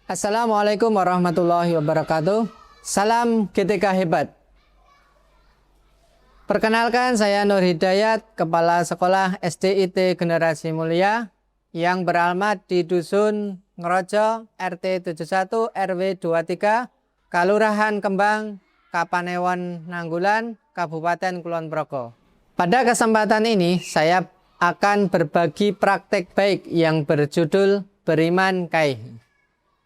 Assalamualaikum warahmatullahi wabarakatuh. Salam GTK Hebat. Perkenalkan, saya Nur Hidayat, Kepala Sekolah SDIT Generasi Mulia yang beralamat di Dusun Ngerojo, RT 71 RW 23, Kalurahan Kembang, Kapanewon Nanggulan, Kabupaten Kulon Progo. Pada kesempatan ini saya akan berbagi praktek baik yang berjudul Beriman Kaih,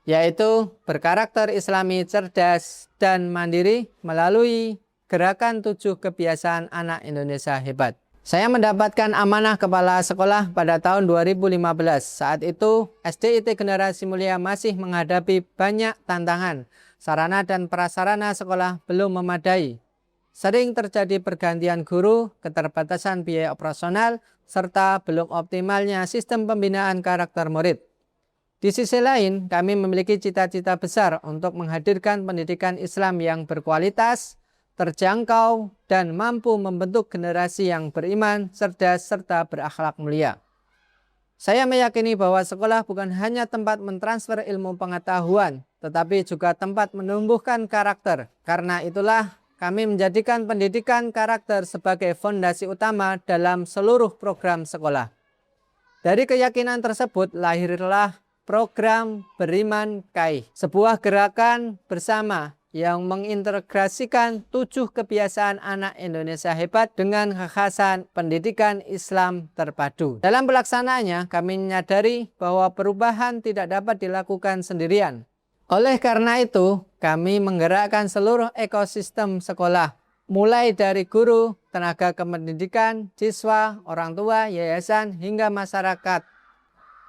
yaitu berkarakter Islami, cerdas, dan mandiri melalui gerakan 7 kebiasaan anak Indonesia hebat. Saya mendapatkan amanah kepala sekolah pada tahun 2015. Saat itu SDIT Generasi Mulia masih menghadapi banyak tantangan. Sarana dan prasarana sekolah belum memadai. Sering terjadi pergantian guru, keterbatasan biaya operasional, serta belum optimalnya sistem pembinaan karakter murid. Di sisi lain, kami memiliki cita-cita besar untuk menghadirkan pendidikan Islam yang berkualitas, terjangkau, dan mampu membentuk generasi yang beriman, cerdas, serta berakhlak mulia. Saya meyakini bahwa sekolah bukan hanya tempat mentransfer ilmu pengetahuan, tetapi juga tempat menumbuhkan karakter. Karena itulah kami menjadikan pendidikan karakter sebagai fondasi utama dalam seluruh program sekolah. Dari keyakinan tersebut lahirlah program Beriman Kaih, sebuah gerakan bersama yang mengintegrasikan 7 kebiasaan anak Indonesia hebat dengan kekhasan pendidikan Islam terpadu. Dalam pelaksanaannya, kami menyadari bahwa perubahan tidak dapat dilakukan sendirian. Oleh karena itu, kami menggerakkan seluruh ekosistem sekolah, mulai dari guru, tenaga kependidikan, siswa, orang tua, yayasan, hingga masyarakat,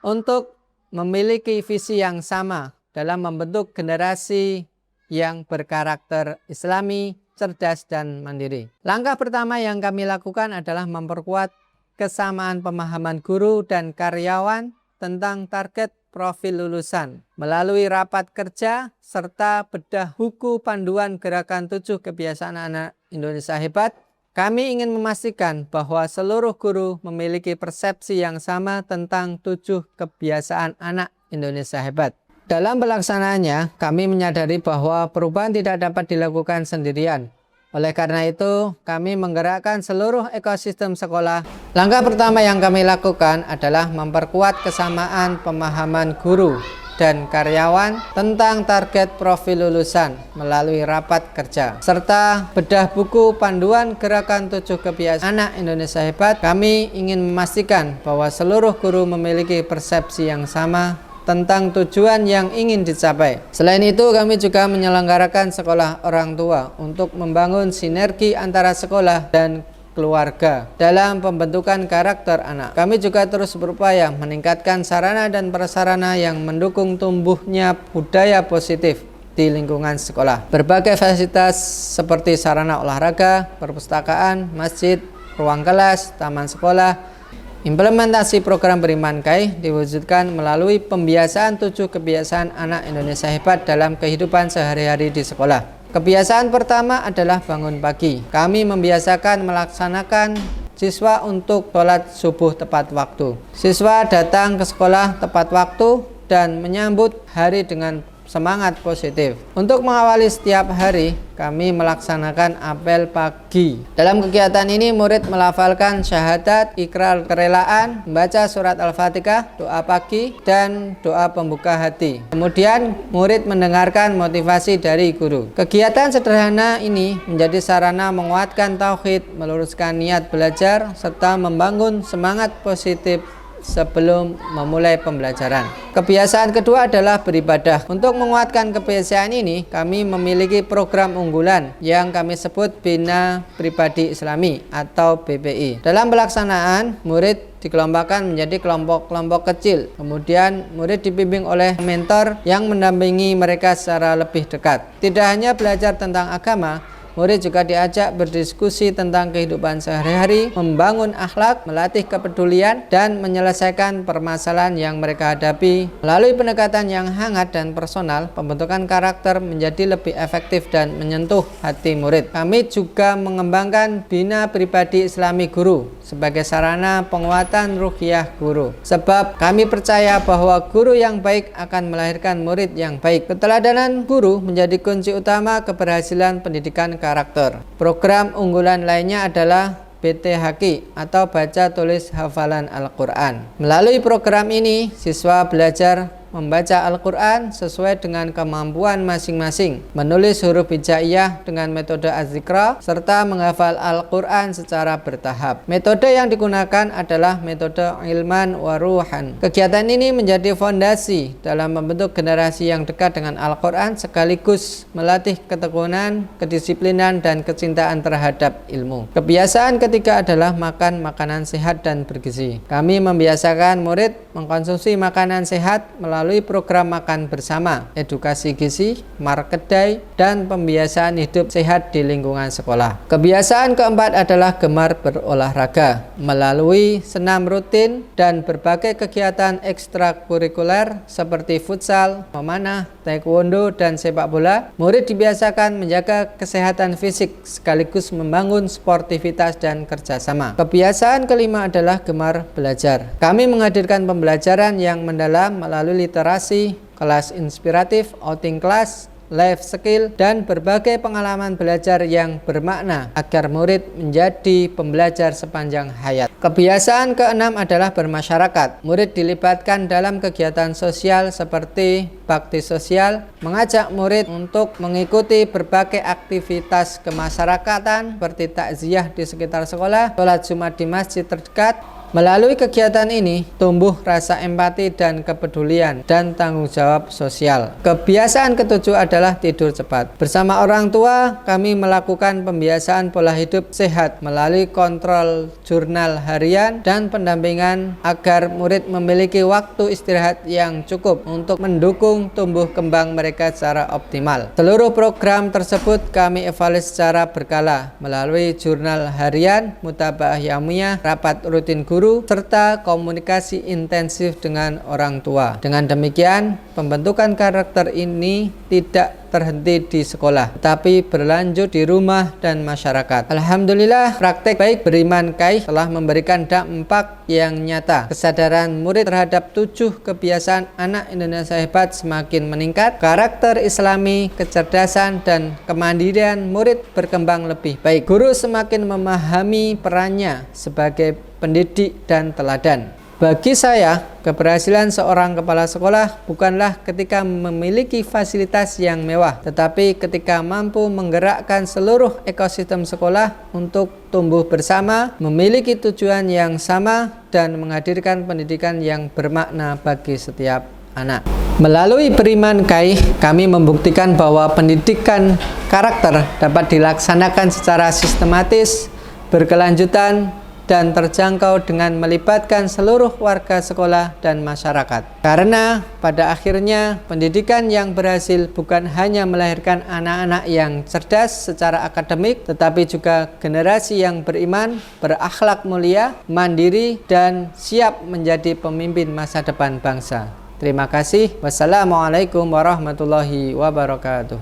untuk memiliki visi yang sama dalam membentuk generasi yang berkarakter Islami, cerdas, dan mandiri. Langkah pertama yang kami lakukan adalah memperkuat kesamaan pemahaman guru dan karyawan tentang target profil lulusan. Melalui rapat kerja serta bedah buku panduan gerakan 7 kebiasaan anak Indonesia hebat, kami ingin memastikan bahwa seluruh guru memiliki persepsi yang sama tentang 7 kebiasaan anak Indonesia hebat. Dalam pelaksanaannya, kami menyadari bahwa perubahan tidak dapat dilakukan sendirian. Oleh karena itu, kami menggerakkan seluruh ekosistem sekolah. Langkah pertama yang kami lakukan adalah memperkuat kesamaan pemahaman guru dan karyawan tentang target profil lulusan melalui rapat kerja serta bedah buku panduan gerakan 7 kebiasaan anak Indonesia hebat. Kami ingin memastikan bahwa seluruh guru memiliki persepsi yang sama tentang tujuan yang ingin dicapai. Selain itu, kami juga menyelenggarakan sekolah orang tua untuk membangun sinergi antara sekolah dan keluarga dalam pembentukan karakter anak. Kami juga terus berupaya meningkatkan sarana dan prasarana yang mendukung tumbuhnya budaya positif di lingkungan sekolah. Berbagai fasilitas seperti sarana olahraga, perpustakaan, masjid, ruang kelas, taman sekolah. Implementasi program Beriman Kaih diwujudkan melalui pembiasaan 7 kebiasaan anak Indonesia hebat dalam kehidupan sehari-hari di sekolah. Kebiasaan pertama adalah bangun pagi. Kami membiasakan melaksanakan siswa untuk sholat subuh tepat waktu. Siswa datang ke sekolah tepat waktu dan menyambut hari dengan semangat positif. Untuk mengawali setiap hari, kami melaksanakan apel pagi. Dalam kegiatan ini, murid melafalkan syahadat, ikrar kerelaan, membaca surat Al-Fatihah, doa pagi, dan doa pembuka hati. Kemudian, murid mendengarkan motivasi dari guru. Kegiatan sederhana ini menjadi sarana menguatkan tauhid, meluruskan niat belajar, serta membangun semangat positif sebelum memulai pembelajaran. Kebiasaan kedua adalah beribadah. Untuk menguatkan kebiasaan ini, kami memiliki program unggulan yang kami sebut Bina Pribadi Islami atau BPI. Dalam pelaksanaan, murid dikelompokkan menjadi kelompok-kelompok kecil. Kemudian murid dibimbing oleh mentor yang mendampingi mereka secara lebih dekat. Tidak hanya belajar tentang agama, Murid juga diajak berdiskusi tentang kehidupan sehari-hari, membangun akhlak, melatih kepedulian, dan menyelesaikan permasalahan yang mereka hadapi. Melalui pendekatan yang hangat dan personal, pembentukan karakter menjadi lebih efektif dan menyentuh hati murid. Kami juga mengembangkan bina pribadi Islami guru sebagai sarana penguatan ruhiyah guru. Sebab kami percaya bahwa guru yang baik akan melahirkan murid yang baik. Keteladanan guru menjadi kunci utama keberhasilan pendidikan karakter. Program unggulan lainnya adalah BTHQ atau baca tulis hafalan Al-Quran. Melalui program ini, siswa belajar membaca Al-Quran sesuai dengan kemampuan masing-masing, menulis huruf hijaiyah dengan metode az-zikra, serta menghafal Al-Quran secara bertahap. Metode yang digunakan adalah metode ilman wa ruhan. Kegiatan ini menjadi fondasi dalam membentuk generasi yang dekat dengan Al-Quran sekaligus melatih ketekunan, kedisiplinan, dan kecintaan terhadap ilmu. Kebiasaan ketiga adalah makan makanan sehat dan bergizi. Kami membiasakan murid mengkonsumsi makanan sehat melalui program makan bersama, edukasi gizi, market day, dan pembiasaan hidup sehat di lingkungan sekolah. Kebiasaan keempat adalah gemar berolahraga melalui senam rutin dan berbagai kegiatan ekstrakurikuler seperti futsal, memanah, taekwondo, dan sepak bola. Murid dibiasakan menjaga kesehatan fisik sekaligus membangun sportivitas dan kerjasama. Kebiasaan kelima adalah gemar belajar. Kami menghadirkan pembelajaran yang mendalam melalui literasi, kelas inspiratif, outing kelas, life skill, dan berbagai pengalaman belajar yang bermakna agar murid menjadi pembelajar sepanjang hayat. Kebiasaan keenam adalah bermasyarakat. Murid dilibatkan dalam kegiatan sosial seperti bakti sosial, mengajak murid untuk mengikuti berbagai aktivitas kemasyarakatan seperti takziah di sekitar sekolah, sholat Jumat di masjid terdekat. Melalui kegiatan ini, tumbuh rasa empati dan kepedulian dan tanggung jawab sosial. Kebiasaan ketujuh adalah tidur cepat. Bersama orang tua, kami melakukan pembiasaan pola hidup sehat melalui kontrol jurnal harian dan pendampingan agar murid memiliki waktu istirahat yang cukup untuk mendukung tumbuh kembang mereka secara optimal. Seluruh program tersebut kami evaluasi secara berkala melalui jurnal harian, mutabaah yaumiyah, rapat rutin guru, serta komunikasi intensif dengan orang tua. Dengan demikian, pembentukan karakter ini tidak terhenti di sekolah, tetapi berlanjut di rumah dan masyarakat. Alhamdulillah, praktek baik beriman kai telah memberikan dampak yang nyata. Kesadaran murid terhadap 7 kebiasaan anak Indonesia hebat semakin meningkat. Karakter Islami, kecerdasan, dan kemandirian murid berkembang lebih baik. Guru semakin memahami perannya sebagai pendidik dan teladan. Bagi saya, keberhasilan seorang kepala sekolah bukanlah ketika memiliki fasilitas yang mewah, tetapi ketika mampu menggerakkan seluruh ekosistem sekolah untuk tumbuh bersama, memiliki tujuan yang sama, dan menghadirkan pendidikan yang bermakna bagi setiap anak. Melalui Beriman Kai, kami membuktikan bahwa pendidikan karakter dapat dilaksanakan secara sistematis, berkelanjutan, dan terjangkau dengan melibatkan seluruh warga sekolah dan masyarakat. Karena pada akhirnya pendidikan yang berhasil bukan hanya melahirkan anak-anak yang cerdas secara akademik, tetapi juga generasi yang beriman, berakhlak mulia, mandiri, dan siap menjadi pemimpin masa depan bangsa. Terima kasih. Wassalamualaikum warahmatullahi wabarakatuh.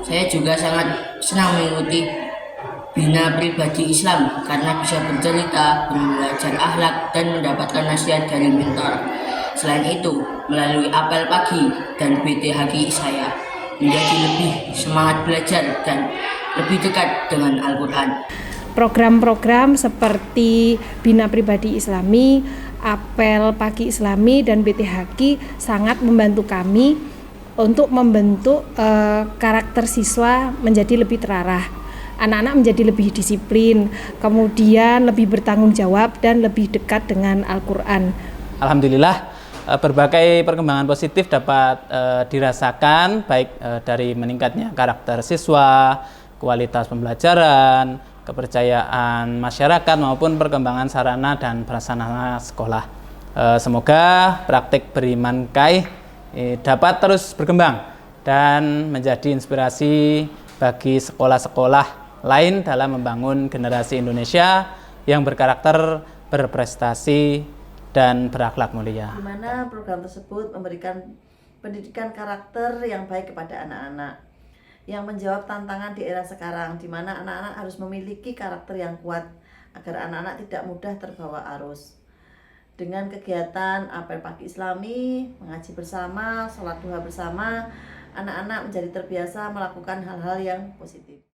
Saya juga sangat senang mengikuti Bina Pribadi Islam karena bisa bercerita, belajar akhlak, dan mendapatkan nasihat dari mentor. Selain itu, melalui apel pagi dan BTHQ saya menjadi lebih semangat belajar dan lebih dekat dengan Al-Quran. Program-program seperti Bina Pribadi Islami, apel pagi Islami, dan BTHQ sangat membantu kami untuk membentuk karakter siswa menjadi lebih terarah. Anak-anak menjadi lebih disiplin, kemudian lebih bertanggung jawab, dan lebih dekat dengan Al-Quran. Alhamdulillah, berbagai perkembangan positif dapat dirasakan, baik dari meningkatnya karakter siswa, kualitas pembelajaran, kepercayaan masyarakat, maupun perkembangan sarana dan prasarana sekolah. Semoga praktik Beriman Kai dapat terus berkembang dan menjadi inspirasi bagi sekolah-sekolah lain dalam membangun generasi Indonesia yang berkarakter, berprestasi, dan berakhlak mulia. Di mana program tersebut memberikan pendidikan karakter yang baik kepada anak-anak yang menjawab tantangan di era sekarang, di mana anak-anak harus memiliki karakter yang kuat agar anak-anak tidak mudah terbawa arus. Dengan kegiatan apel pagi Islami, mengaji bersama, sholat duha bersama, anak-anak menjadi terbiasa melakukan hal-hal yang positif.